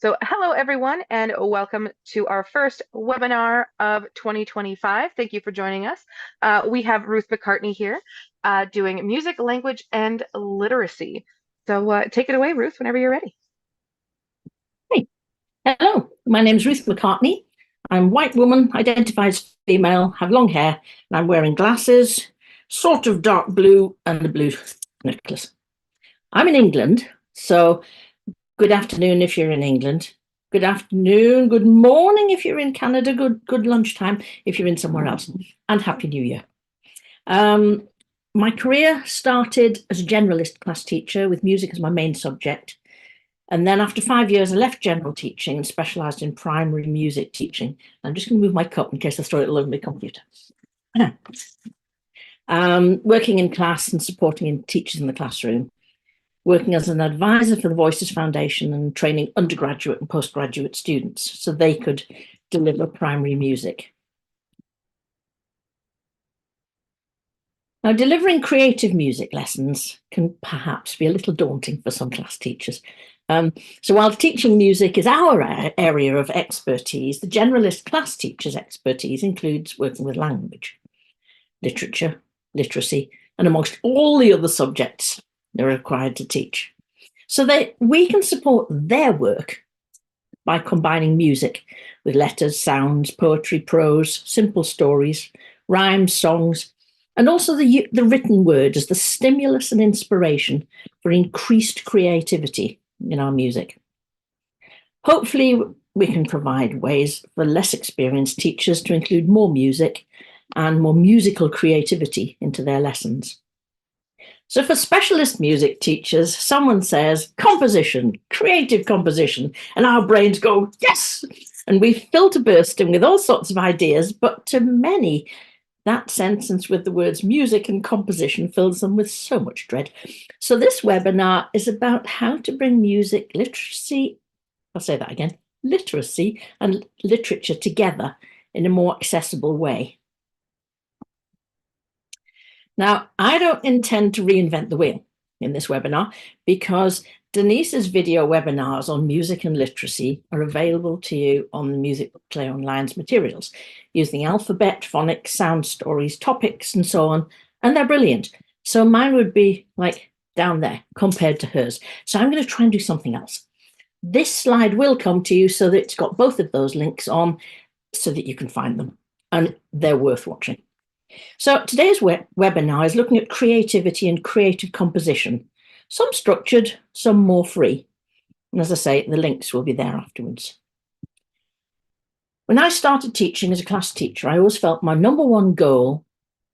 So hello everyone and welcome to our first webinar of 2025. Thank you for joining us. We have Ruth McCartney here doing music, language, and literacy. So take it away, Ruth, whenever you're ready. Hey, hello, my name's Ruth McCartney. I'm a white woman, identify as female, have long hair, and I'm wearing glasses, sort of dark blue and a blue necklace. I'm in England, so good afternoon if you're in England. Good afternoon, good morning if you're in Canada, good lunchtime if you're in somewhere else, and Happy New Year. My career started as a generalist class teacher with music as my main subject. And then after 5 years, I left general teaching and specialised in primary music teaching. I'm just going to move my cup in case I throw it all over my computer. Working in class and supporting teachers in the classroom. Working as an advisor for the Voices Foundation and training undergraduate and postgraduate students so they could deliver primary music. Now, delivering creative music lessons can perhaps be a little daunting for some class teachers. So while teaching music is our area of expertise, the generalist class teacher's expertise includes working with language, literature, literacy, and amongst all the other subjects they're required to teach. So we can support their work by combining music with letters, sounds, poetry, prose, simple stories, rhymes, songs, and also the written word as the stimulus and inspiration for increased creativity in our music. Hopefully, we can provide ways for less experienced teachers to include more music and more musical creativity into their lessons. So for specialist music teachers, someone says composition, creative composition, and our brains go, yes! And we filter bursting with all sorts of ideas, but to many, that sentence with the words music and composition fills them with so much dread. So this webinar is about how to bring music, literacy, I'll say that again, literacy and literature together in a more accessible way. Now, I don't intend to reinvent the wheel in this webinar because Denise's video webinars on music and literacy are available to you on the Musicplay Online's materials using alphabet, phonics, sound stories, topics, and so on. And they're brilliant. So mine would be like down there compared to hers. So I'm going to try and do something else. This slide will come to you so that it's got both of those links on so that you can find them. And they're worth watching. So today's webinar is looking at creativity and creative composition, some structured, some more free. And as I say, the links will be there afterwards. When I started teaching as a class teacher, I always felt my number one goal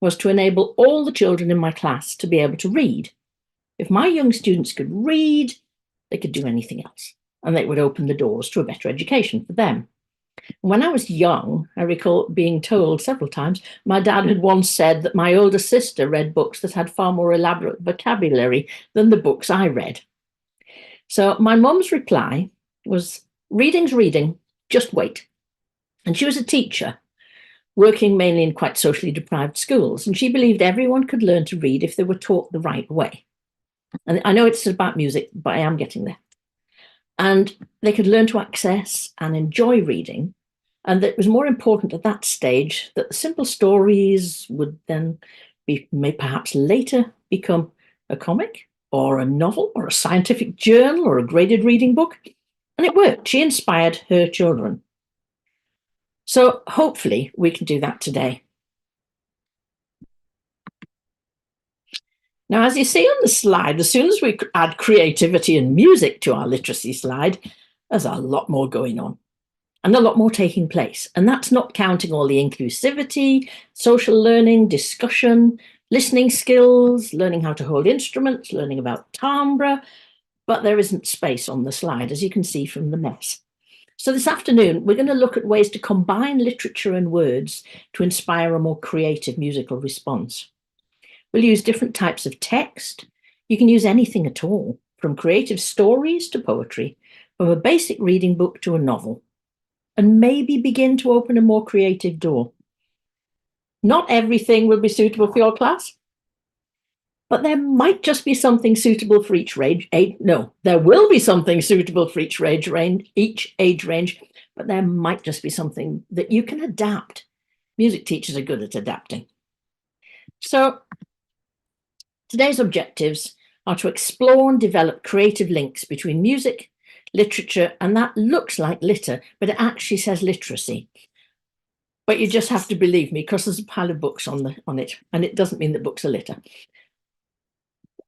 was to enable all the children in my class to be able to read. If my young students could read, they could do anything else, and they would open the doors to a better education for them. When I was young, I recall being told several times, my dad had once said that my older sister read books that had far more elaborate vocabulary than the books I read. So my mum's reply was, reading's reading, just wait. And she was a teacher, working mainly in quite socially deprived schools, and she believed everyone could learn to read if they were taught the right way. And I know it's about music, but I am getting there. And they could learn to access and enjoy reading. And that it was more important at that stage that the simple stories would then may perhaps later become a comic or a novel or a scientific journal or a graded reading book. And it worked. She inspired her children. So hopefully we can do that today. Now, as you see on the slide, as soon as we add creativity and music to our literacy slide, there's a lot more going on and a lot more taking place. And that's not counting all the inclusivity, social learning, discussion, listening skills, learning how to hold instruments, learning about timbre, but there isn't space on the slide, as you can see from the mess. So this afternoon, we're going to look at ways to combine literature and words to inspire a more creative musical response. We'll use different types of text. You can use anything at all, from creative stories to poetry, from a basic reading book to a novel, and maybe begin to open a more creative door. Not everything will be suitable for your class, but there might just be something suitable for each age. No, there will be something suitable for each age range, but there might just be something that you can adapt. Music teachers are good at adapting. So today's objectives are to explore and develop creative links between music, literature, and that looks like litter, but it actually says literacy. But you just have to believe me, because there's a pile of books on it, and it doesn't mean that books are litter.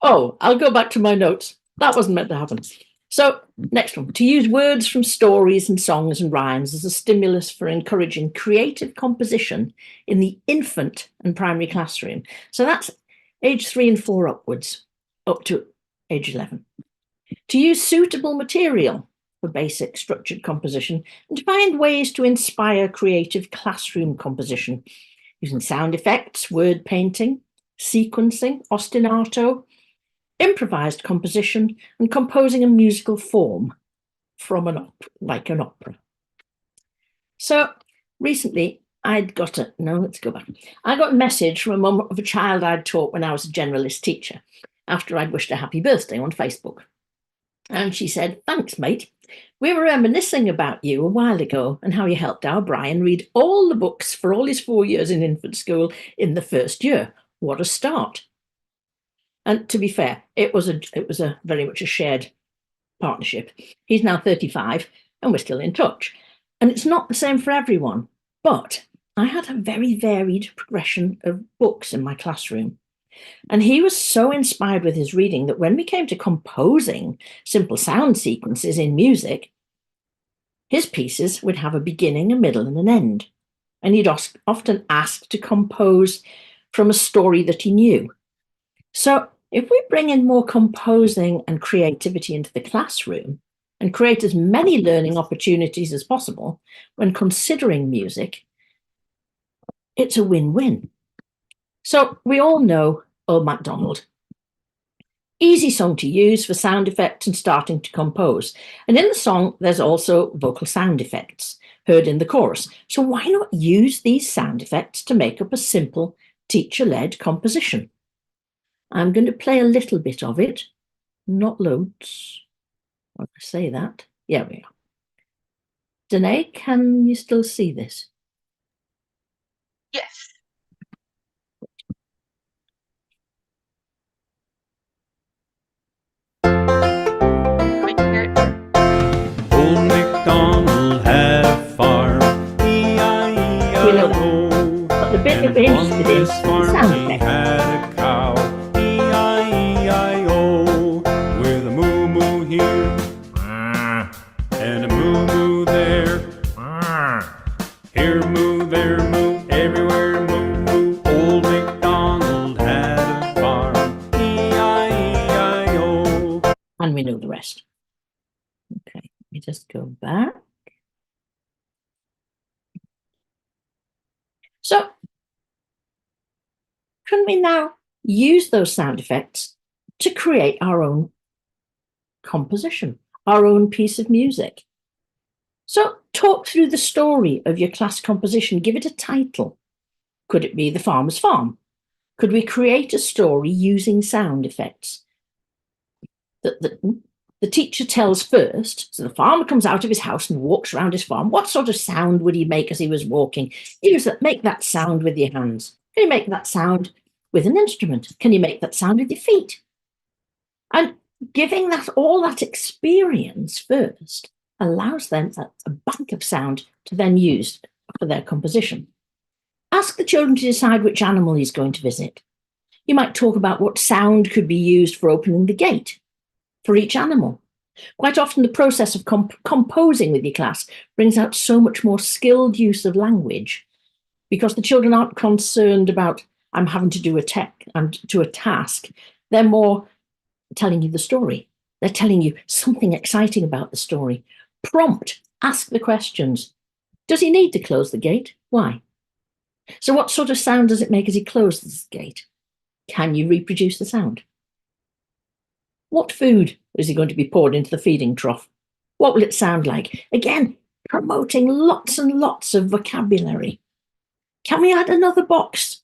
Oh, I'll go back to my notes. That wasn't meant to happen. So next one, to use words from stories and songs and rhymes as a stimulus for encouraging creative composition in the infant and primary classroom. So that's age 3 and 4 upwards, up to age 11. To use suitable material for basic structured composition, and to find ways to inspire creative classroom composition using sound effects, word painting, sequencing, ostinato, improvised composition, and composing a musical form from an opera, like an opera. So recently I got a message from a mum of a child I'd taught when I was a generalist teacher after I'd wished a happy birthday on Facebook. And she said, "Thanks, mate. We were reminiscing about you a while ago and how you helped our Brian read all the books for all his 4 years in infant school in the first year. What a start." And to be fair, it was a very much a shared partnership. He's now 35 and we're still in touch. And it's not the same for everyone, but I had a very varied progression of books in my classroom. And he was so inspired with his reading that when we came to composing simple sound sequences in music, his pieces would have a beginning, a middle, and an end. And he'd often ask to compose from a story that he knew. So if we bring in more composing and creativity into the classroom and create as many learning opportunities as possible when considering music, it's a win-win. So we all know Old MacDonald. Easy song to use for sound effects and starting to compose. And in the song, there's also vocal sound effects heard in the chorus. So why not use these sound effects to make up a simple teacher-led composition? I'm going to play a little bit of it, not loads. I'll say that. Yeah, we are. Danae, can you still see this? Yes. Old MacDonald had a farm, E-I-E-I-O. But the bit that we're interested in is the sound He effect. had a cow, E-I-E-I-O, with a moo-moo here and a moo-moo there. Here moo, there moo, everywhere moo, moo. Old MacDonald had a farm, E-I-E-I-O. And we know the rest. Okay, let me just go back. So, can we now use those sound effects to create our own composition, our own piece of music? So, talk through the story of your class composition, give it a title. Could it be The Farmer's Farm? Could we create a story using sound effects? The teacher tells first, so the farmer comes out of his house and walks around his farm. What sort of sound would he make as he was walking? Make that sound with your hands. Can you make that sound with an instrument? Can you make that sound with your feet? And giving that all that experience first allows them a bank of sound to then use for their composition. Ask the children to decide which animal he's going to visit. You might talk about what sound could be used for opening the gate for each animal. Quite often the process of composing with your class brings out so much more skilled use of language because the children aren't concerned about, I'm having to do a task. They're more telling you the story. They're telling you something exciting about the story. Prompt, ask the questions. Does he need to close the gate? Why? So what sort of sound does it make as he closes the gate? Can you reproduce the sound? What food is he going to be poured into the feeding trough? What will it sound like? Again, promoting lots and lots of vocabulary. Can we add another box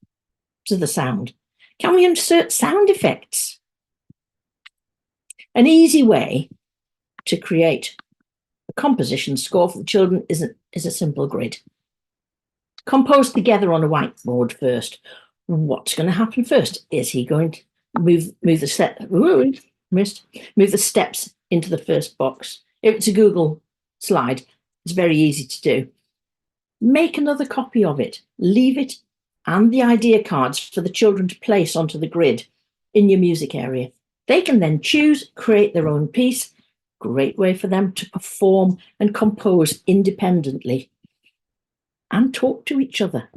to the sound? Can we insert sound effects? An easy way to create a composition score for the children is a simple grid. Compose together on a whiteboard first. What's going to happen first? Is he going to move the steps into the first box? If it's a Google slide, it's very easy to do. Make another copy of it. Leave it and the idea cards for the children to place onto the grid in your music area. They can then choose, create their own piece. Great way for them to perform and compose independently and talk to each other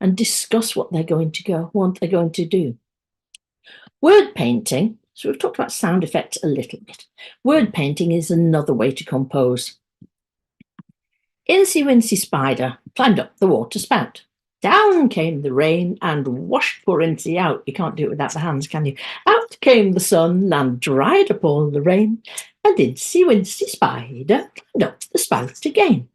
and discuss what they're going to do. Word painting. So we've talked about sound effects a little bit. Word painting is another way to compose. Incy Wincy Spider climbed up the water spout. Down came the rain and washed poor Incy out. You can't do it without the hands, can you? Out came the sun and dried up all the rain. And Incy Wincy Spider climbed up the spout again.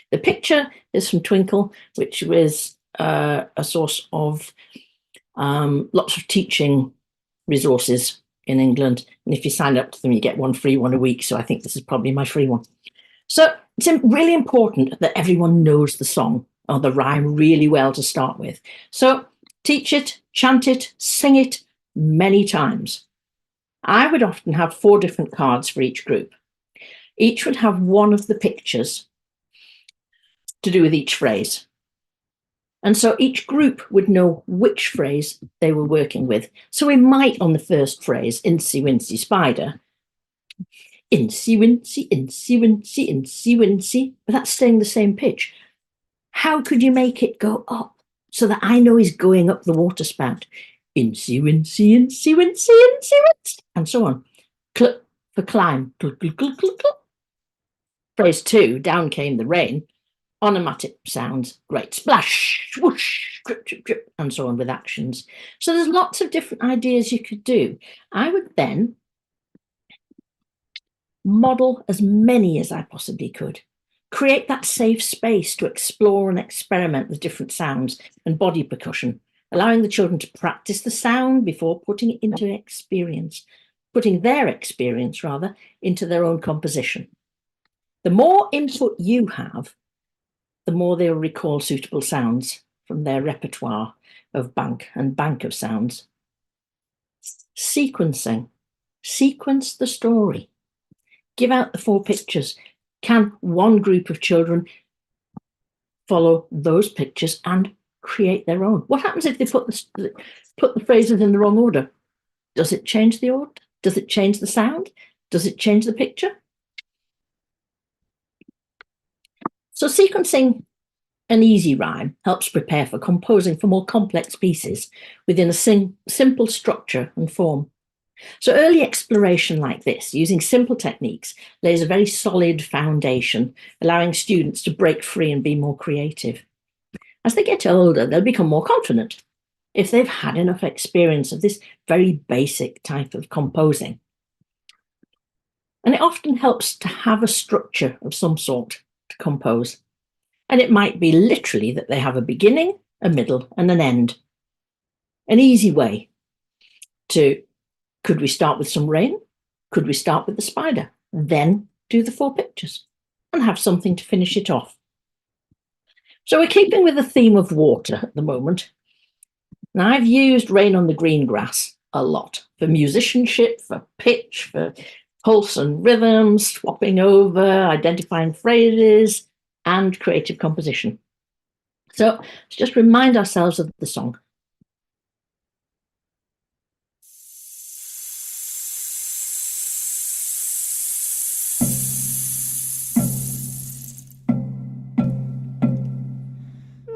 The picture is from Twinkle, which was a source of lots of teaching resources in England. And if you sign up to them, you get one free one a week. So I think this is probably my free one. So it's really important that everyone knows the song or the rhyme really well to start with. So teach it, chant it, sing it many times. I would often have 4 different cards for each group. Each would have one of the pictures to do with each phrase. And so each group would know which phrase they were working with. So we might, on the first phrase, Incy Wincy Spider, Incy Wincy, Incy Wincy, Incy Wincy, but that's staying the same pitch. How could you make it go up so that I know he's going up the water spout? Incy Wincy, Incy Wincy, Incy Wincy, and so on. Cluck for climb. Cluck, cluck, cluck, cluck, cluck. Phrase 2, down came the rain. Onomatic sounds, great splash, whoosh, drip, drip, drip, and so on with actions. So there's lots of different ideas you could do. I would then model as many as I possibly could. Create that safe space to explore and experiment with different sounds and body percussion, allowing the children to practice the sound before putting it into experience, putting their experience, rather, into their own composition. The more input you have, the more they'll recall suitable sounds from their repertoire of bank of sounds. Sequencing. Sequence the story. Give out the 4 pictures. Can one group of children follow those pictures and create their own? What happens if they put the phrases in the wrong order? Does it change the order? Does it change the sound? Does it change the picture? So sequencing an easy rhyme helps prepare for composing for more complex pieces within a simple structure and form. So early exploration like this, using simple techniques, lays a very solid foundation, allowing students to break free and be more creative. As they get older, they'll become more confident if they've had enough experience of this very basic type of composing. And it often helps to have a structure of some sort to compose. And it might be literally that they have a beginning, a middle, and an end. An easy way to, could we start with some rain? Could we start with the spider? Then do the 4 pictures and have something to finish it off. So we're keeping with the theme of water at the moment. Now I've used Rain on the Green Grass a lot for musicianship, for pitch, for pulse and rhythm, swapping over, identifying phrases, and creative composition. So let's just remind ourselves of the song.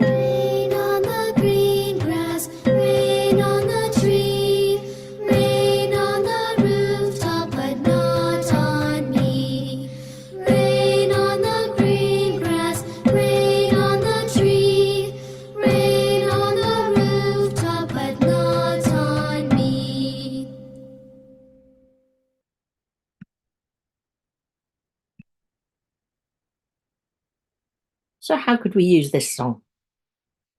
Rain on the green grass, rain on the tree, rain on the rooftop, but not on me. Rain on the green grass, rain on the tree, rain on the rooftop, but not on me. So how could we use this song?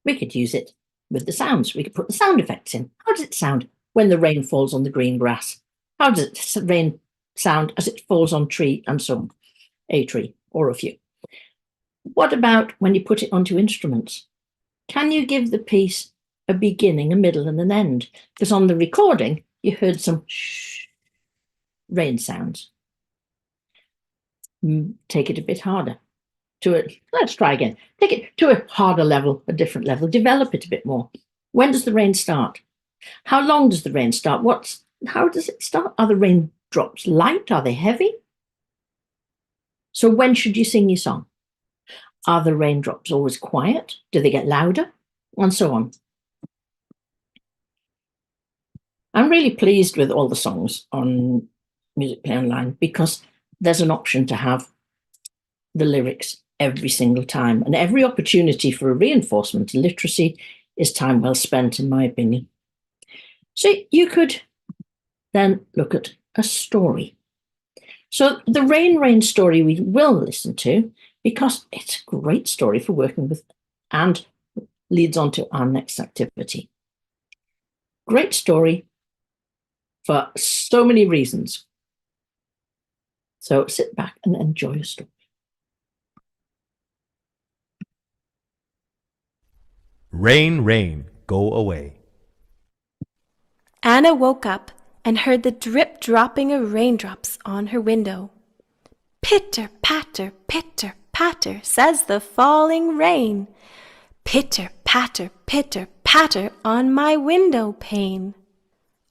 We could use it with the sounds. We could put the sound effects in. How does it sound when the rain falls on the green grass? How does it rain sound as it falls on tree and so on? A tree or a few. What about when you put it onto instruments? Can you give the piece a beginning, a middle, and an end? Because on the recording, you heard some shh rain sounds. Take it a bit harder. Let's try again. Take it to a harder level, a different level. Develop it a bit more. When does the rain start? How long does the rain start? How does it start? Are the raindrops light? Are they heavy? So when should you sing your song? Are the raindrops always quiet? Do they get louder? And so on. I'm really pleased with all the songs on Musicplay Online because there's an option to have the lyrics every single time, and every opportunity for a reinforcement in literacy is time well spent, in my opinion. So you could then look at a story. So the Rain story we will listen to because it's a great story for working with and leads on to our next activity. Great story for so many reasons. So sit back and enjoy a story. Rain, rain, go away. Anna woke up and heard the drip dropping of raindrops on her window. Pitter, patter, says the falling rain. Pitter, patter on my window pane.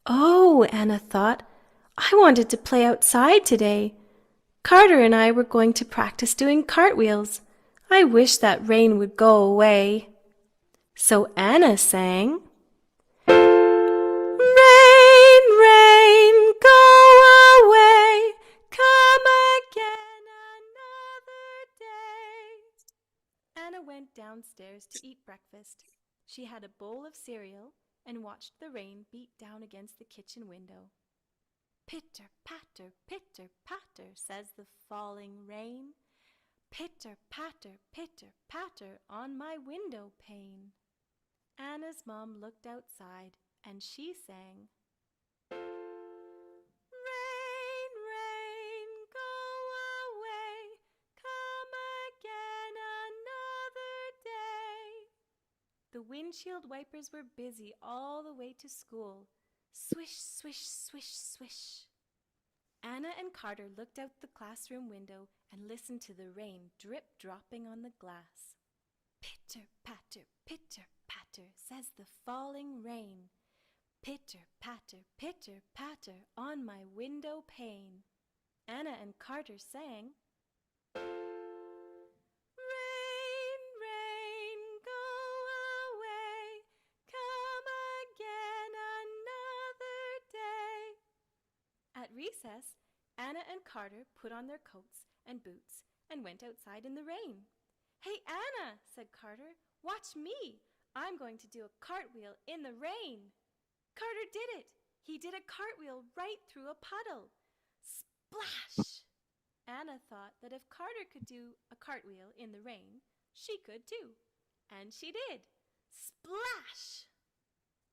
Oh, Anna thought, I wanted to play outside today. Carter and I were going to practice doing cartwheels. I wish that rain would go away. So Anna sang, Rain, rain, go away, come again another day. Anna went downstairs to eat breakfast. She had a bowl of cereal and watched the rain beat down against the kitchen window. Pitter, patter, says the falling rain. Pitter, patter on my window pane. Anna's mom looked outside and she sang, Rain, rain, go away, come again another day. The windshield wipers were busy all the way to school. Swish, swish, swish, swish. Anna and Carter looked out the classroom window and listened to the rain drip dropping on the glass. Pitter, patter, says the falling rain. Pitter, patter on my window pane. Anna and Carter sang, Rain, rain, go away, come again another day. At recess, Anna and Carter put on their coats and boots and went outside in the rain. Hey, Anna, said Carter, watch me. I'm going to do a cartwheel in the rain. Carter did it. He did a cartwheel right through a puddle. Splash! Anna thought that if Carter could do a cartwheel in the rain, she could too. And she did. Splash!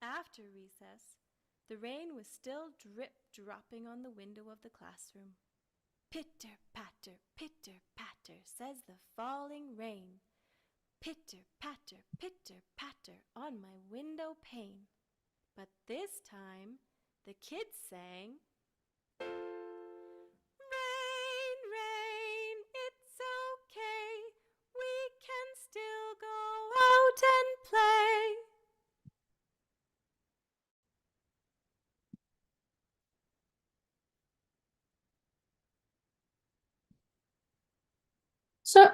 After recess, the rain was still drip-dropping on the window of the classroom. Pitter, patter, says the falling rain. Pitter, patter on my window pane. But this time, the kids sang, Rain, rain, it's okay. We can still go out and play. So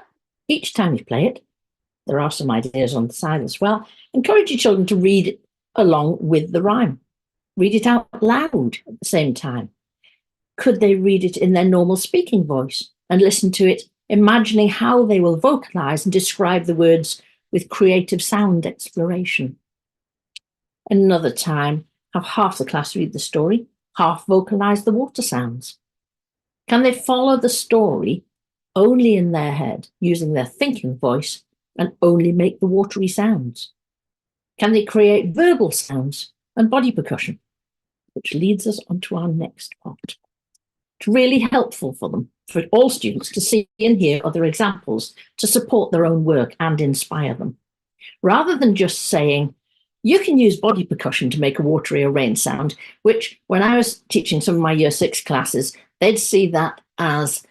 each time you play it, there are some ideas on the side as well. Encourage your children to read it along with the rhyme. Read it out loud at the same time. Could they read it in their normal speaking voice and listen to it, imagining how they will vocalize and describe the words with creative sound exploration? Another time, have half the class read the story, half vocalize the water sounds. Can they follow the story only in their head, using their thinking voice, and only make the watery sounds? Can they create verbal sounds and body percussion? Which leads us on to our next part. It's really helpful for them, for all students, to see and hear other examples to support their own work and inspire them. Rather than just saying, you can use body percussion to make a watery or rain sound, which when I was teaching some of my year 6 classes, they'd see that as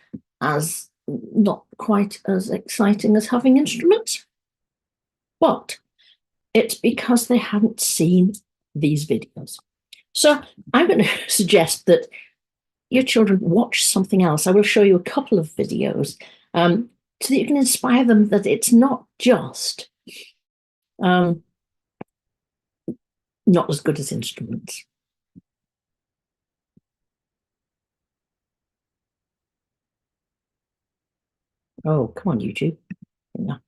not quite as exciting as having instruments. But it's because they hadn't seen these videos. So I'm going to suggest that your children watch something else. I will show you a couple of videos so that you can inspire them that it's not just not as good as instruments. Oh, come on, YouTube. No.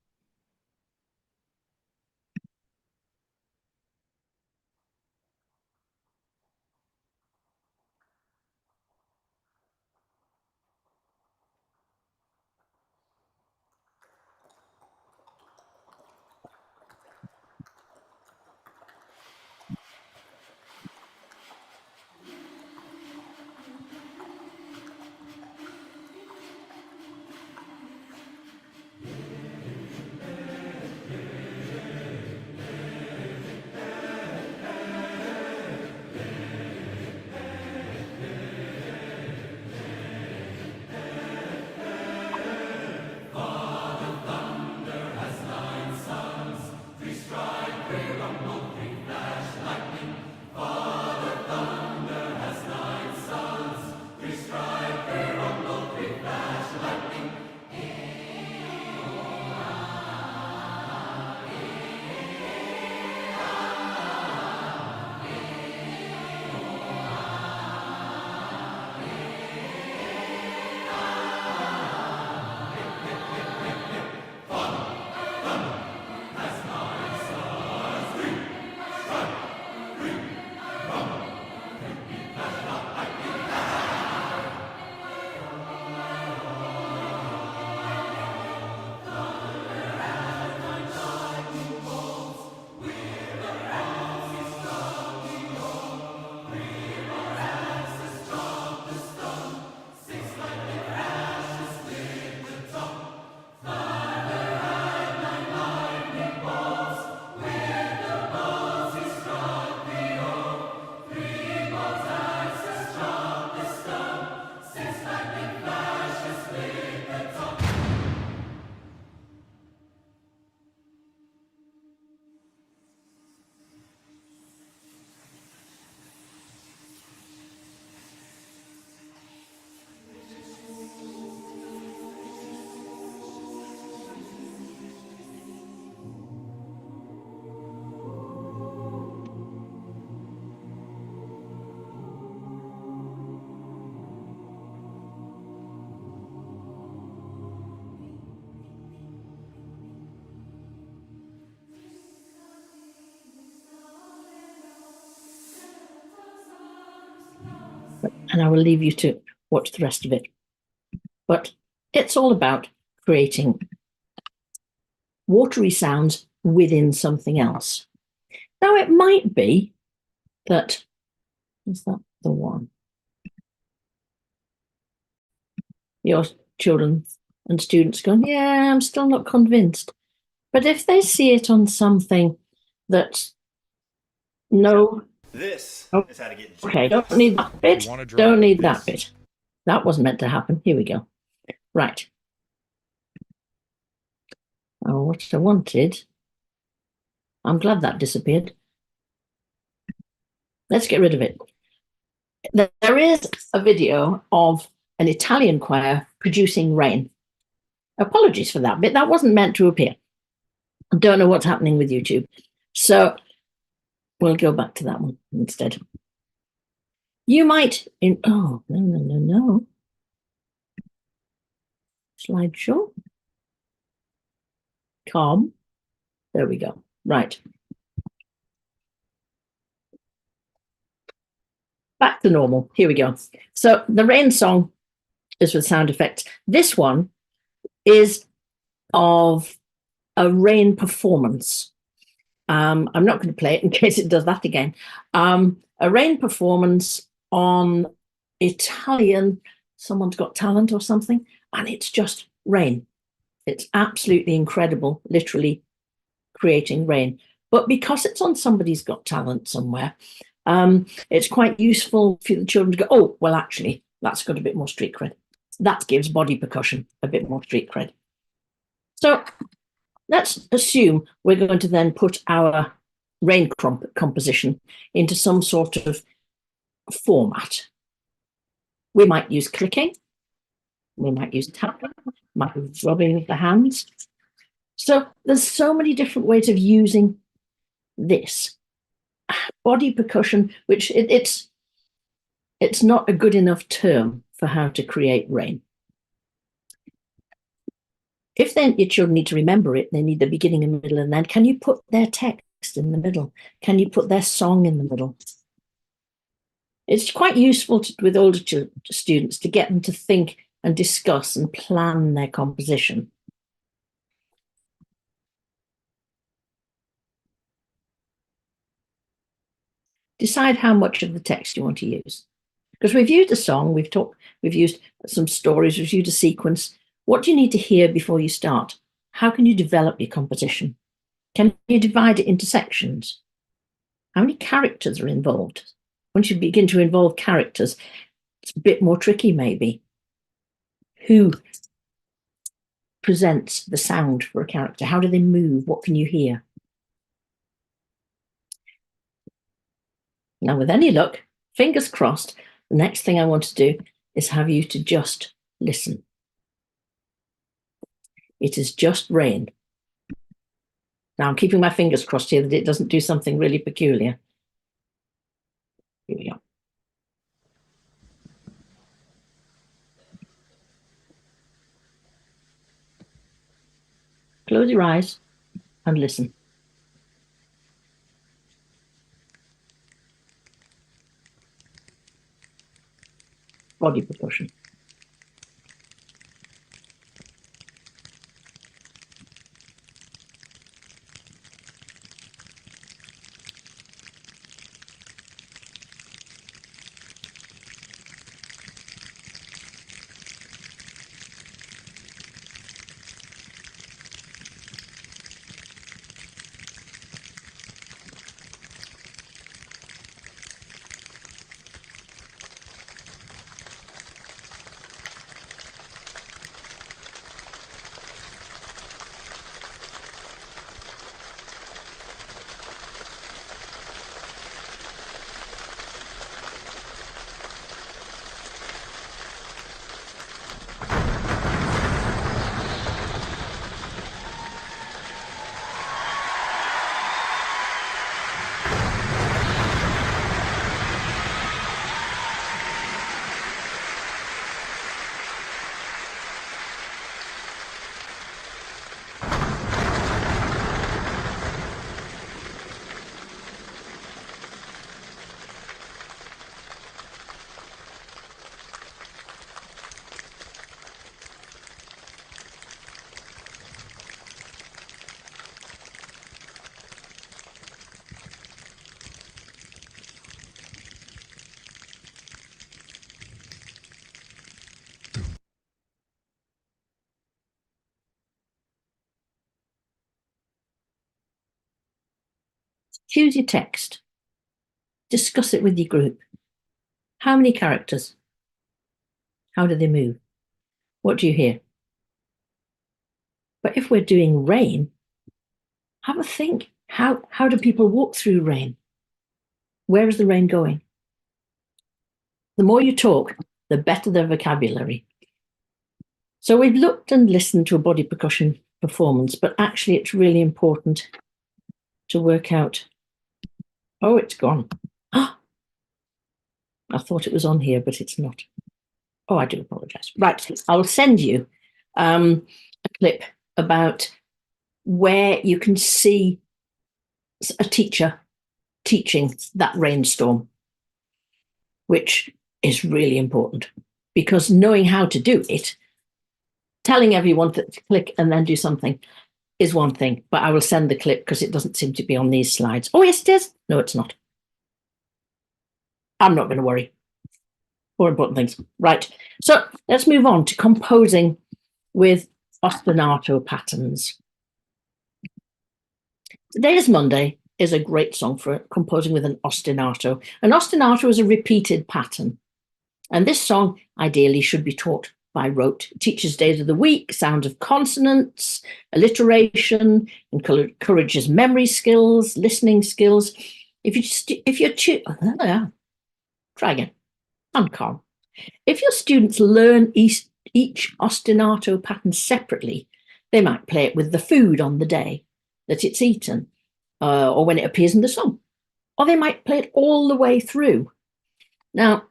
And I will leave you to watch the rest of it. But it's all about creating watery sounds within something else. Now, it might be that, is that the one? Your children and students going, yeah, I'm still not convinced. But if they see it on something that, no. This is how to get Okay, don't need that bit. Don't need that bit. That wasn't meant to happen. Here we go. Right. Oh, what I wanted. I'm glad that disappeared. Let's get rid of it. There is a video of an Italian choir producing rain. Apologies for that bit. That wasn't meant to appear. I don't know what's happening with YouTube. So we'll go back to that one instead. You might, oh, no. Slideshow. Calm. There we go. Right. Back to normal. Here we go. So the rain song is with sound effects. This one is of a rain performance. I'm not going to play it in case it does that again. A rain performance on Italian, Someone's Got Talent or something, and it's just rain. It's absolutely incredible, literally creating rain. But because it's on Somebody's Got Talent somewhere, it's quite useful for the children to go, oh, well, actually, that's got a bit more street cred. That gives body percussion a bit more street cred. So let's assume we're going to then put our rain composition into some sort of format. We might use clicking, we might use tapping, might be rubbing of the hands. So there's so many different ways of using this. Body percussion, which it's not a good enough term for how to create rain. If then your children need to remember it, they need the beginning and middle and end. Can you put their text in the middle? Can you put their song in the middle? It's quite useful with older students to get them to think and discuss and plan their composition. Decide how much of the text you want to use. Because we've used a song, we've used some stories, we've used a sequence. What do you need to hear before you start? How can you develop your composition? Can you divide it into sections? How many characters are involved? Once you begin to involve characters, it's a bit more tricky maybe. Who presents the sound for a character? How do they move? What can you hear? Now, with any luck, fingers crossed, the next thing I want to do is have you to just listen. It is just rain. Now, I'm keeping my fingers crossed here that it doesn't do something really peculiar. Here we go. Close your eyes and listen. Body percussion. Choose your text. Discuss it with your group. How many characters? How do they move? What do you hear? But if we're doing rain, have a think. How do people walk through rain? Where is the rain going? The more you talk, the better their vocabulary. So we've looked and listened to a body percussion performance, but actually it's really important to work out. Oh, it's gone. Ah, I thought it was on here, but it's not. Oh, I do apologize. Right, I'll send you a clip about where you can see a teacher teaching that rainstorm, which is really important because knowing how to do it, telling everyone to click and then do something, is one thing, but I will send the clip because it doesn't seem to be on these slides. Oh, yes, it is. No, it's not. I'm not going to worry. More important things. Right. So let's move on to composing with ostinato patterns. Today is Monday is a great song for composing with an ostinato. An ostinato is a repeated pattern. And this song ideally should be taught by rote. It teaches days of the week, sound of consonants, alliteration, encourages memory skills, listening skills. Try again. And calm. If your students learn each ostinato pattern separately, they might play it with the food on the day that it's eaten, or when it appears in the song, or they might play it all the way through. Now,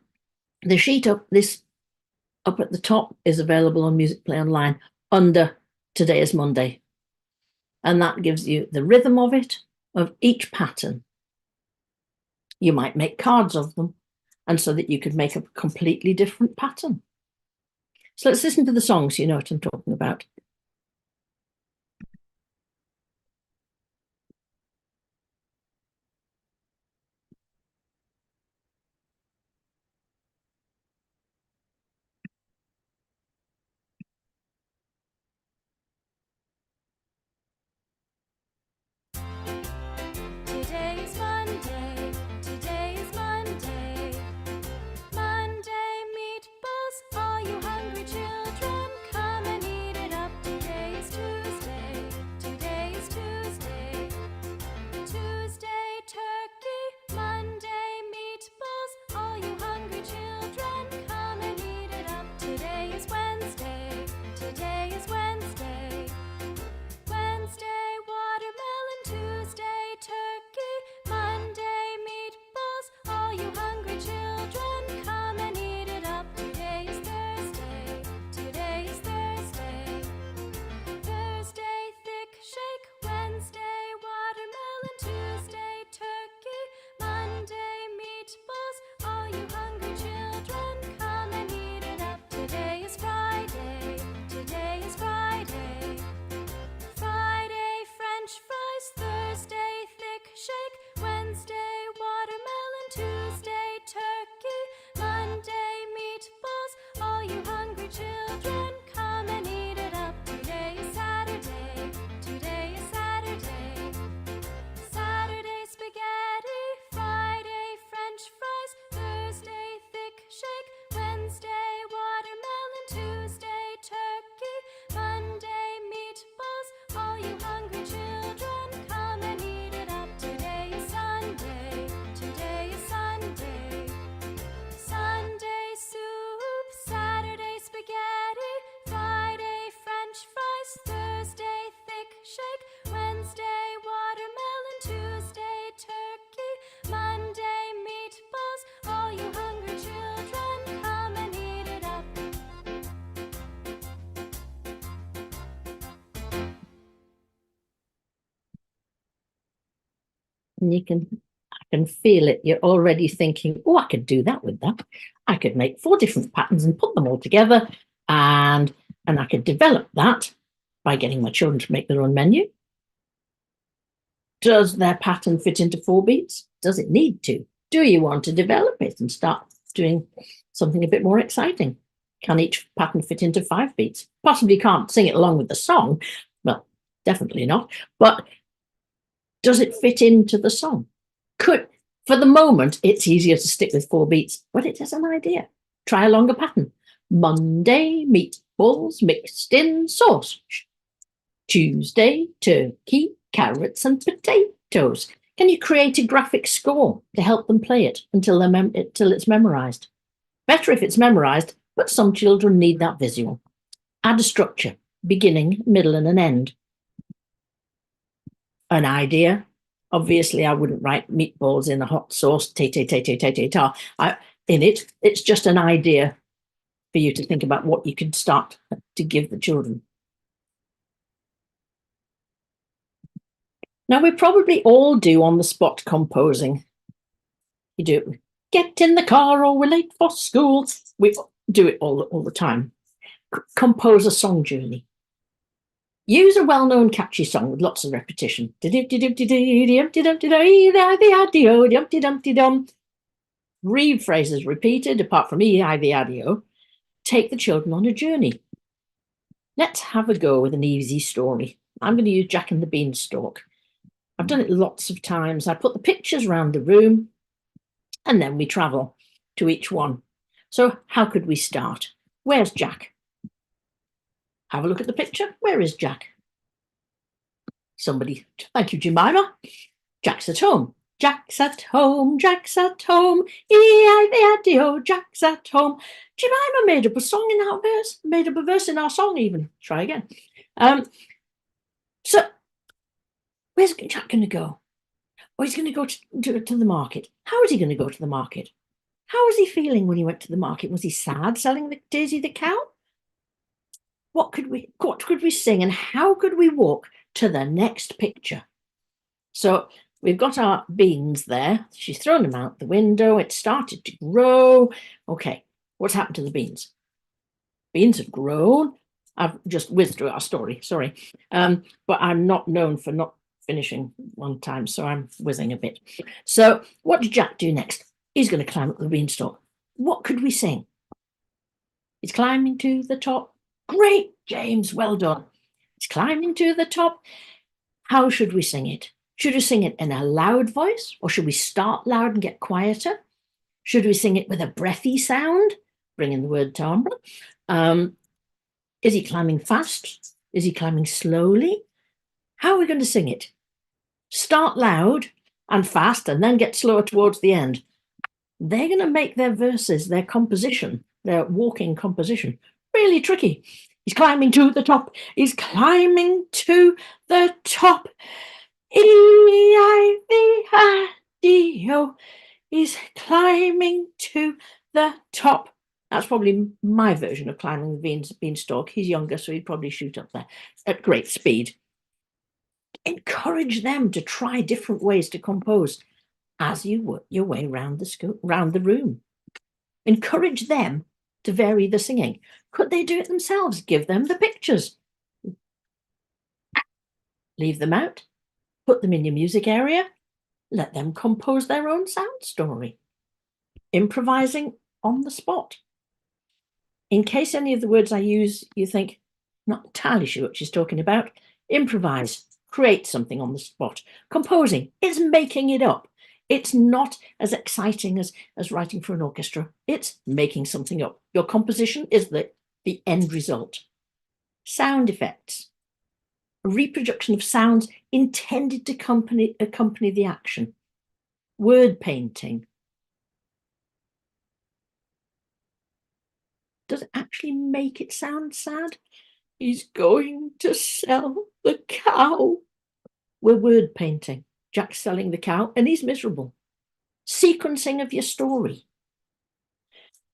the sheet up at the top is available on Musicplay Online under Today is Monday, and that gives you the rhythm of it, of each pattern. You might make cards of them, and so that you could make a completely different pattern. So let's listen to the song so you know what I'm talking about. Today is Monday. Today is Monday. Monday meatballs, all you hungry children, come and eat it up. Today is Tuesday. Today is Tuesday. Tuesday turkey, Monday meatballs, all you hungry children, come and eat it up. Today is Wednesday. Today is Wednesday. Wednesday watermelon, Tuesday turkey, Monday meatballs, all you hungry children, come and eat it up. Today is Thursday. Today is Thursday. Thursday thick shake, Wednesday watermelon, Tuesday turkey, Monday meatballs, all you hungry children, come and eat it up. Today is Friday. Today is Friday. Friday French fries, Thursday thick shake, Wednesday watermelon, Tuesday turkey, Monday meatballs, all you hungry children, come and eat it up. Today is Saturday. Today is Saturday. Saturday spaghetti, Friday French fries, Thursday thick shake, Wednesday watermelon, Tuesday turkey, Monday meatballs, all you hungry children, come and eat it up. Today is Sunday. Today is Sunday. Sunday soup, Saturday spaghetti, Friday French fries, Thursday thick shake, Wednesday watermelon, Tuesday turkey, Monday meatballs, all you hungry children, come and eat it up. And I can feel it. You're already thinking, oh, I could do that with that. I could make 4 different patterns and put them all together, and I could develop that by getting my children to make their own menu. Does their pattern fit into 4 beats? Does it need to? Do you want to develop it and start doing something a bit more exciting? Can each pattern fit into 5 beats? Possibly can't sing it along with the song. Well, definitely not. But does it fit into the song? For the moment, it's easier to stick with 4 beats, but it is an idea. Try a longer pattern. Monday, meatballs mixed in sauce. Tuesday, turkey, carrots and potatoes. Can you create a graphic score to help them play it until it's memorized? Better if it's memorized, but some children need that visual. Add a structure, beginning, middle and an end. An idea. Obviously, I wouldn't write meatballs in a hot sauce, in it. It's just an idea for you to think about what you could start to give the children. Now, we probably all do on-the-spot composing. You do it, get in the car or we're late for school. We do it all the time. Compose a song journey. Use a well-known catchy song with lots of repetition. 3 phrases repeated, apart from E-I-the-I-D-O. Take the children on a journey. Let's have a go with an easy story. I'm going to use Jack and the Beanstalk. I've done it lots of times. I put the pictures around the room and then we travel to each one. So how could we start? Where's Jack? Have a look at the picture. Where is Jack? Somebody, thank you, Jemima. Jack's at home. Jack's at home, Jack's at home, E-I-the-I-D-O, Jack's at home. Jemima made up a song in our verse, made up a verse in our song even. Try again. So, where's Jack going to go? Oh, he's going to go to the market. How is he going to go to the market? How was he feeling when he went to the market? Was he sad selling Daisy the cow? What could we sing, and how could we walk to the next picture? So we've got our beans there. She's thrown them out the window. It started to grow. Okay, what's happened to the beans? Beans have grown. I've just whizzed through our story, sorry. But I'm not known for not finishing one time, so I'm whizzing a bit. So what did Jack do next? He's going to climb up the beanstalk. What could we sing? He's climbing to the top. Great, James, well done. He's climbing to the top. How should we sing it? Should we sing it in a loud voice, or should we start loud and get quieter? Should we sing it with a breathy sound? Bring in the word timbre. Is he climbing fast? Is he climbing slowly? How are we going to sing it? Start loud and fast and then get slower towards the end. They're going to make their verses, their composition, their walking composition, really tricky. He's climbing to the top. He's climbing to the top. E-I-V-I-D-O. He's climbing to the top. That's probably my version of climbing the beanstalk. He's younger, so he'd probably shoot up there at great speed. Encourage them to try different ways to compose as you work your way round the room. Encourage them to vary the singing. Could they do it themselves? Give them the pictures. Leave them out. Put them in your music area. Let them compose their own sound story. Improvising on the spot. In case any of the words I use, you think, not entirely sure what she's talking about, improvise, create something on the spot. Composing is making it up. It's not as exciting as writing for an orchestra. It's making something up. Your composition is the end result. Sound effects. A reproduction of sounds intended to accompany the action. Word painting. Does it actually make it sound sad? He's going to sell the cow. We're word painting. Jack's selling the cow and he's miserable. Sequencing of your story.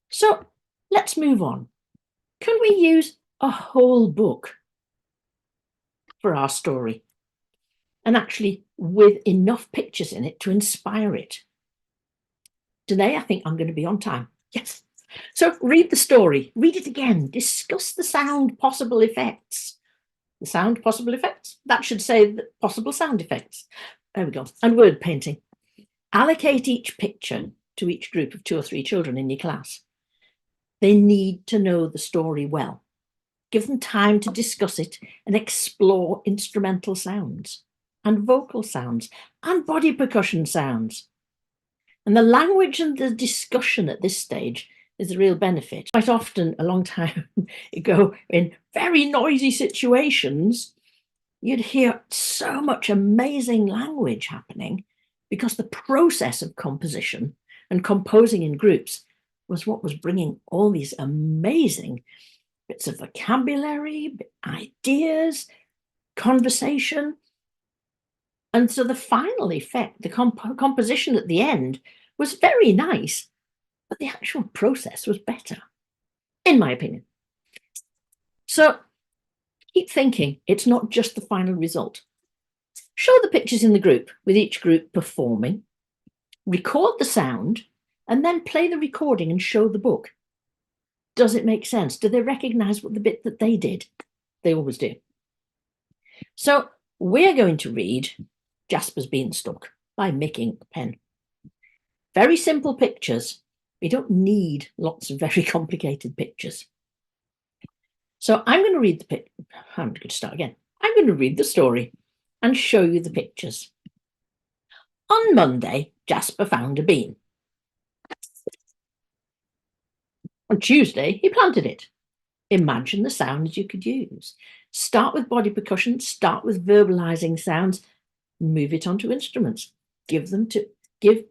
So let's move on. Can we use a whole book for our story? And actually with enough pictures in it to inspire it. Today, I think I'm going to be on time. Yes. So read the story, read it again, discuss the sound possible effects. The sound possible effects? That should say the possible sound effects. There we go. And word painting. Allocate each picture to each group of 2 or 3 children in your class. They need to know the story well. Give them time to discuss it and explore instrumental sounds and vocal sounds and body percussion sounds. And the language and the discussion at this stage is a real benefit. Quite often, a long time ago, in very noisy situations, you'd hear so much amazing language happening because the process of composition and composing in groups was what was bringing all these amazing bits of vocabulary, ideas, conversation. And so the final effect, the composition at the end was very nice, but the actual process was better, in my opinion. So keep thinking, it's not just the final result. Show the pictures in the group, with each group performing, record the sound, and then play the recording and show the book. Does it make sense? Do they recognize what the bit that they did? They always do. So we're going to read Jasper's Beanstalk by Mick Pen. Very simple pictures. We don't need lots of very complicated pictures. So I'm going to read the picture. I'm going to start again. I'm going to read the story and show you the pictures. On Monday, Jasper found a bean. On Tuesday, he planted it. Imagine the sounds you could use. Start with body percussion, start with verbalizing sounds, move it onto instruments. Give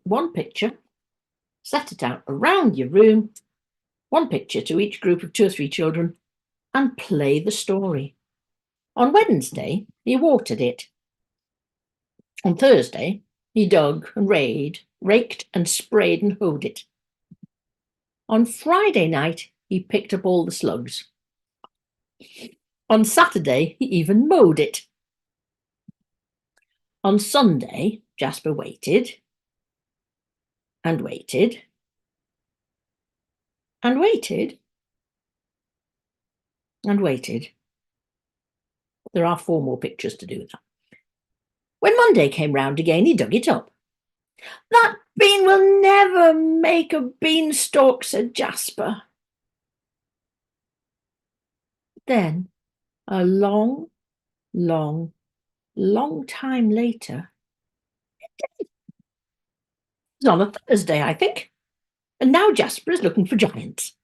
one picture, set it out around your room, one picture to each group of 2 or 3 children, and play the story. On Wednesday, he watered it. On Thursday, he dug and raked and sprayed and hoed it. On Friday night, he picked up all the slugs. On Saturday, he even mowed it. On Sunday, Jasper waited and waited and waited and waited. There are 4 more pictures to do that. When Monday came round again, he dug it up. That bean will never make a beanstalk, said Jasper. Then, a long, long, long time later, it was on a Thursday, I think, and now Jasper is looking for giants.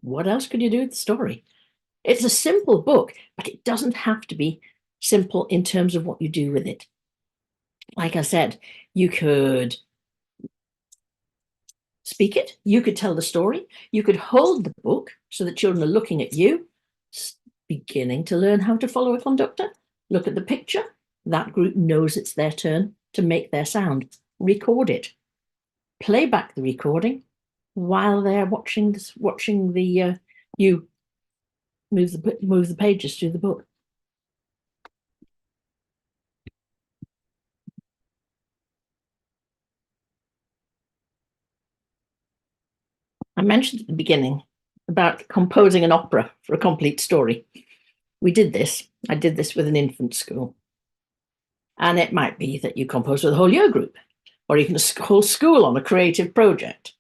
What else could you do with the story? It's a simple book, but it doesn't have to be simple in terms of what you do with it. Like I said, you could speak it, you could tell the story, you could hold the book so that children are looking at you, beginning to learn how to follow a conductor. Look at the picture. That group knows it's their turn to make their sound. Record it. Play back the recording while they're watching the you move the pages through the book. I mentioned at the beginning about composing an opera for a complete story. We did this. I did this with an infant school. And it might be that you compose with a whole year group, or even a whole school on a creative project.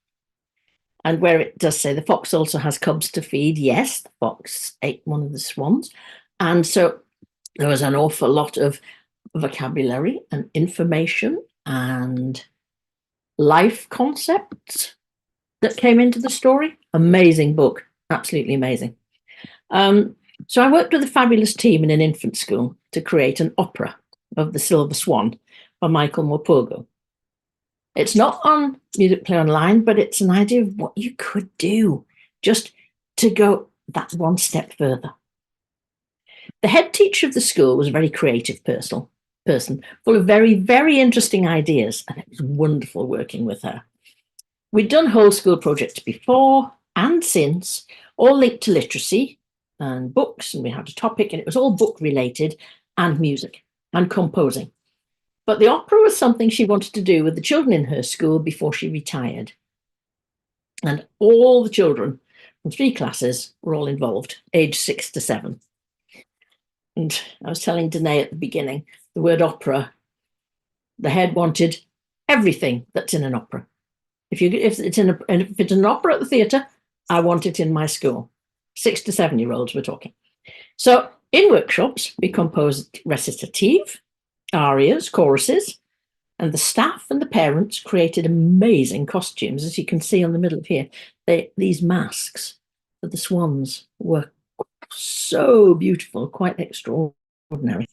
And where it does say the fox also has cubs to feed, yes, the fox ate one of the swans. And so there was an awful lot of vocabulary and information and life concepts that came into the story. Amazing book, absolutely amazing. So I worked with a fabulous team in an infant school to create an opera of The Silver Swan by Michael Morpurgo. It's not on Musicplay Online, but it's an idea of what you could do just to go that one step further. The head teacher of the school was a very creative person, full of very, very interesting ideas, and it was wonderful working with her. We'd done whole school projects before and since, all linked to literacy and books, and we had a topic, and it was all book related and music and composing. But the opera was something she wanted to do with the children in her school before she retired. And all the children from 3 classes were all involved, aged 6 to 7. And I was telling Danae at the beginning, the word opera, the head wanted everything that's in an opera. If it's an opera at the theatre, I want it in my school. 6 to 7-year-olds we're talking. So in workshops, we composed recitative, arias, choruses, and the staff and the parents created amazing costumes, as you can see on the middle of here. These masks for the swans were so beautiful, quite extraordinary.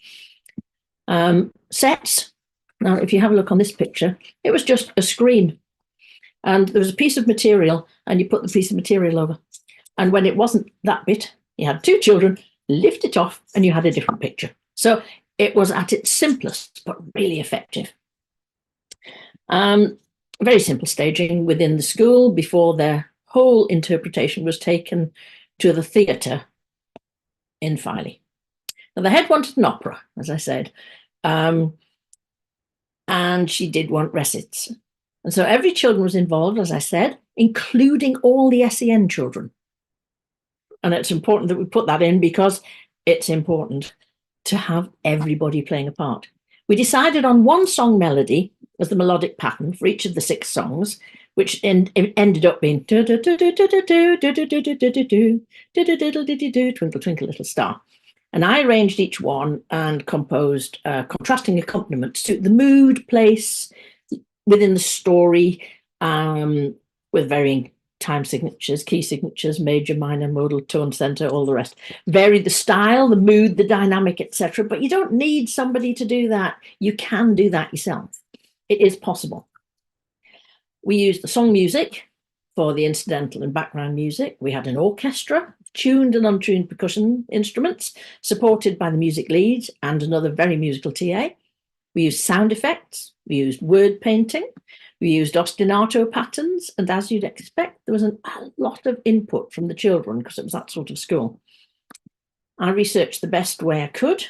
Sets. Now, if you have a look on this picture, it was just a screen. And there was a piece of material, and you put the piece of material over. And when it wasn't that bit, you had 2 children, lift it off, and you had a different picture. So it was at its simplest, but really effective. Very simple staging within the school before their whole interpretation was taken to the theatre in Filey. Now, the head wanted an opera, as I said, and she did want recits. And so every children was involved, as I said, including all the SEN children. And it's important that we put that in because it's important to have everybody playing a part. We decided on one song melody as the melodic pattern for each of the 6 songs, which ended up being Twinkle Twinkle Little Star. And I arranged each one and composed contrasting accompaniments to the mood, place within the story, with varying time signatures, key signatures, major, minor, modal, tone, center, all the rest. Vary the style, the mood, the dynamic, etc. But you don't need somebody to do that. You can do that yourself. It is possible. We used the song music for the incidental and background music. We had an orchestra, tuned and untuned percussion instruments, supported by the music lead and another very musical TA. We used sound effects. We used word painting. We used ostinato patterns. And as you'd expect, there was a lot of input from the children because it was that sort of school. I researched the best way I could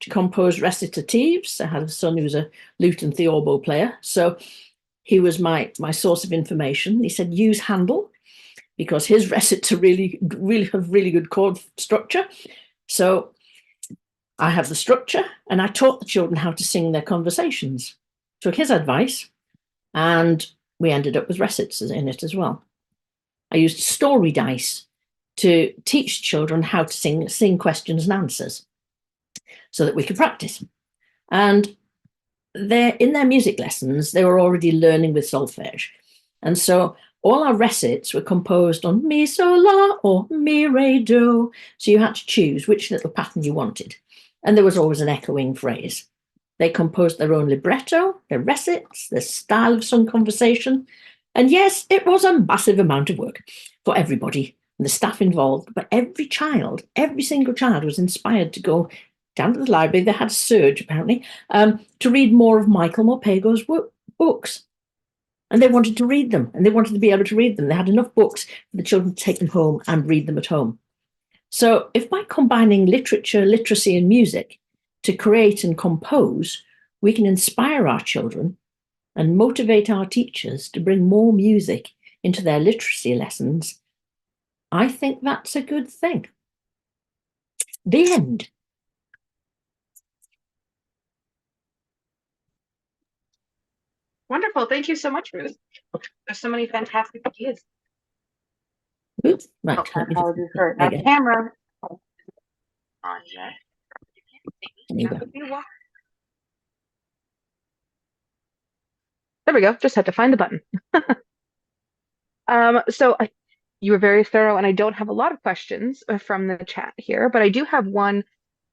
to compose recitatives. I had a son who was a lute and theorbo player. So he was my source of information. He said, use Handel, because his recits are really have really good chord structure. So I have the structure, and I taught the children how to sing their conversations. Took his advice, and we ended up with recits in it as well. I used story dice to teach children how to sing questions and answers so that we could practice. And in their music lessons, they were already learning with solfege. And so all our recits were composed on mi, so, la, or mi, re, do. So you had to choose which little pattern you wanted. And there was always an echoing phrase. They composed their own libretto, their recits, their style of sung conversation. And yes, it was a massive amount of work for everybody and the staff involved. But every single child was inspired to go down to the library. They had a surge, apparently, to read more of Michael Morpego's books. And they wanted to read them, and they wanted to be able to read them. They had enough books for the children to take them home and read them at home. So if by combining literature, literacy, and music to create and compose, we can inspire our children and motivate our teachers to bring more music into their literacy lessons, I think that's a good thing. The end. Wonderful. Thank you so much, Ruth. There's so many fantastic ideas. Oops, right. Apologies for that camera. On there. There we go. Just had to find the button. So you were very thorough, and I don't have a lot of questions from the chat here, but I do have one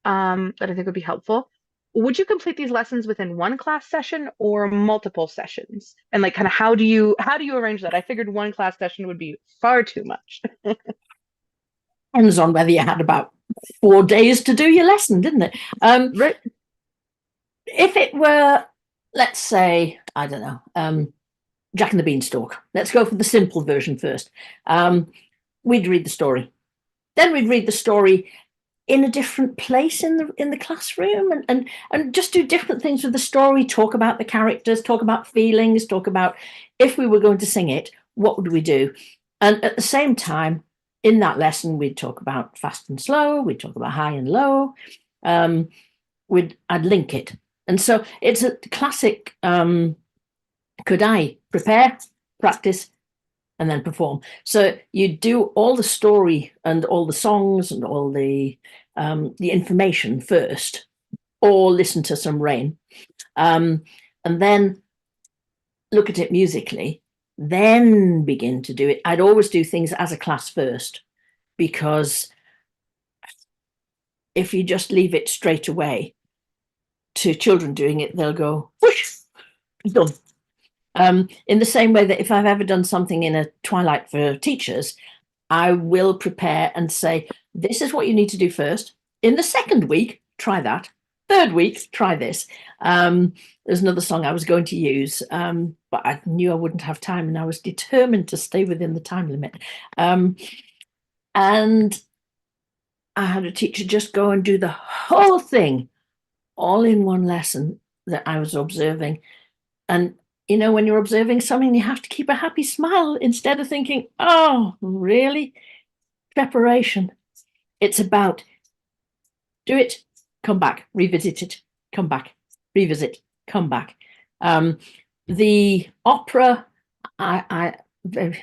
that I think would be helpful. Would you complete these lessons within one class session or multiple sessions? And like, kind of, how do you arrange that? I figured one class session would be far too much. Depends on whether you had about 4 days to do your lesson, didn't it? Right. If it were, let's say, I don't know, Jack and the Beanstalk. Let's go for the simple version first. We'd read the story. Then we'd read the story in a different place in the classroom and just do different things with the story, talk about the characters, talk about feelings, talk about if we were going to sing it, what would we do? And at the same time, in that lesson, we'd talk about fast and slow, we'd talk about high and low, I'd link it. And so it's a classic, could I prepare, practice, and then perform? So you do all the story and all the songs and all the information first, or listen to some rain, and then look at it musically, then begin to do it. I'd always do things as a class first, because if you just leave it straight away to children doing it, they'll go, whoosh, done. In the same way that if I've ever done something in a twilight for teachers, I will prepare and say, this is what you need to do first. In the second week, try that. Third week, try this. There's another song I was going to use, but I knew I wouldn't have time, and I was determined to stay within the time limit. And I had a teacher just go and do the whole thing, all in one lesson that I was observing. And you know, when you're observing something, you have to keep a happy smile instead of thinking, oh, really? Preparation. It's about do it, come back, revisit it, come back, revisit, come back. The opera, the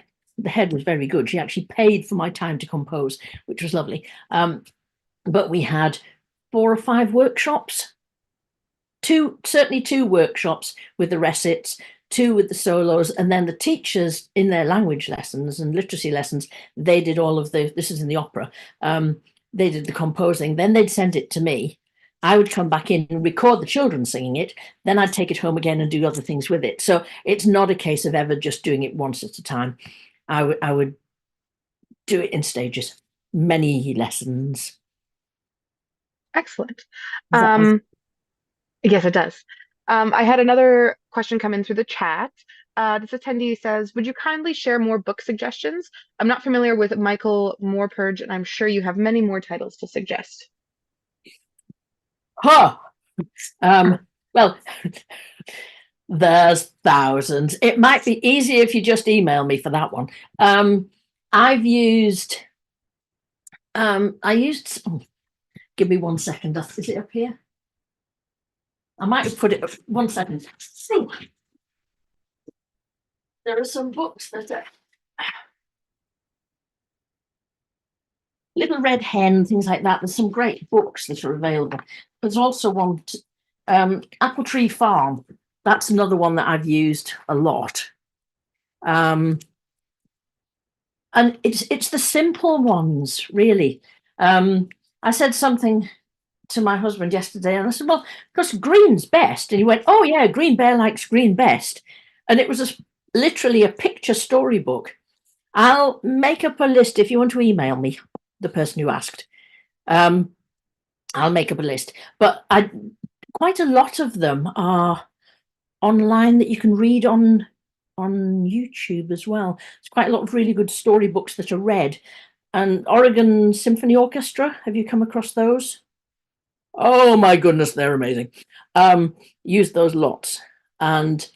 head was very good. She actually paid for my time to compose, which was lovely. But we had 4 or 5 workshops, certainly 2 workshops with the recits, 2 with the solos, and then the teachers in their language lessons and literacy lessons, they did all of this is in the opera, they did the composing, then they'd send it to me. I would come back in and record the children singing it, then I'd take it home again and do other things with it. So it's not a case of ever just doing it once at a time. I would do it in stages, many lessons. Excellent. Yes, it does. I had another question come in through the chat. This attendee says, would you kindly share more book suggestions? I'm not familiar with Michael Morpurge, and I'm sure you have many more titles to suggest. Well, there's thousands. It might be easier if you just email me for that one. I used, give me 1 second. Is it up here? I might have put it up. 1 second. There are some books that are Little Red Hen, things like that. There's some great books that are available. There's also one, Apple Tree Farm. That's another one that I've used a lot. And it's the simple ones, really. I said something to my husband yesterday, and I said, well, because green's best. And he went, oh yeah, Green Bear likes green best. And it was literally a picture storybook. I'll make up a list if you want to email me, the person who asked. I'll make up a list. But quite a lot of them are online that you can read on YouTube as well. There's quite a lot of really good storybooks that are read. And Oregon Symphony Orchestra, have you come across those? Oh my goodness, they're amazing. Use those lots. And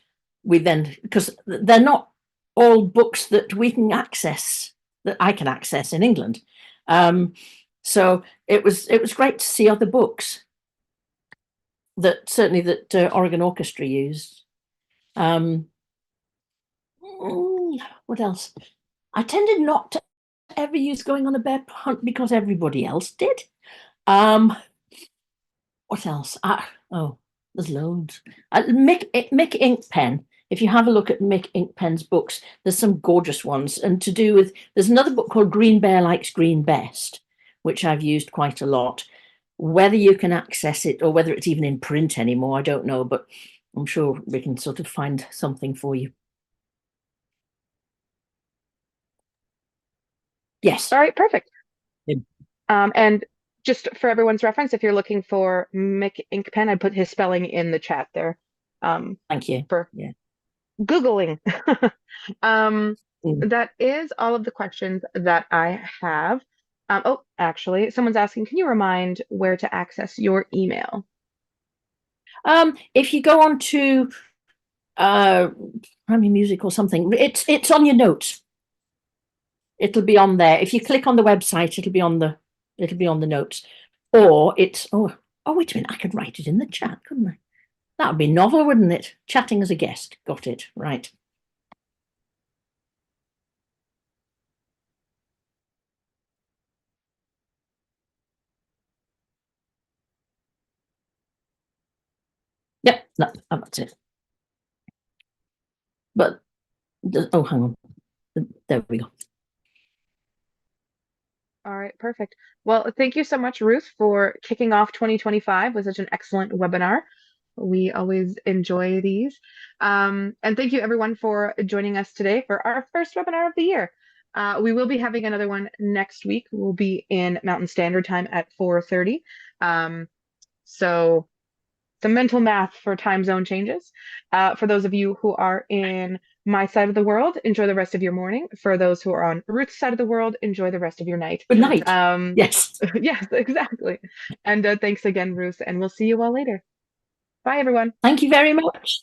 we then, because they're not all books that we can access, that I can access in England. So it was great to see other books that certainly that Oregon Orchestra used. What else? I tended not to ever use Going on a Bear Hunt because everybody else did. What else? Oh, there's loads. Mick Inkpen. If you have a look at Mick Inkpen's books, there's some gorgeous ones. And to do with, there's another book called Green Bear Likes Green Best, which I've used quite a lot. Whether you can access it or whether it's even in print anymore, I don't know, but I'm sure we can sort of find something for you. Yes. All right, perfect. Yeah. And just for everyone's reference, if you're looking for Mick Inkpen, I put his spelling in the chat there. Thank you. For Googling. That is all of the questions that I have. Oh, actually, someone's asking, can you remind where to access your email? If you go on to Primary Music or something, it's on your notes. It'll be on there. If you click on the website, it'll be on the notes. Or it's oh wait a minute, I could write it in the chat, couldn't I? That would be novel, wouldn't it? Chatting as a guest. Got it. Right. Yep, that's it. But oh, hang on. There we go. All right, perfect. Well, thank you so much, Ruth, for kicking off 2025 with such an excellent webinar. We always enjoy these. And thank you everyone for joining us today for our first webinar of the year. We will be having another one next week. We'll be in Mountain Standard Time at 4:30. So some mental math for time zone changes. For those of you who are in my side of the world, enjoy the rest of your morning. For those who are on Ruth's side of the world, enjoy the rest of your night. Good night. Yes. Yes, exactly. And thanks again, Ruth, and we'll see you all later. Bye, everyone. Thank you very much.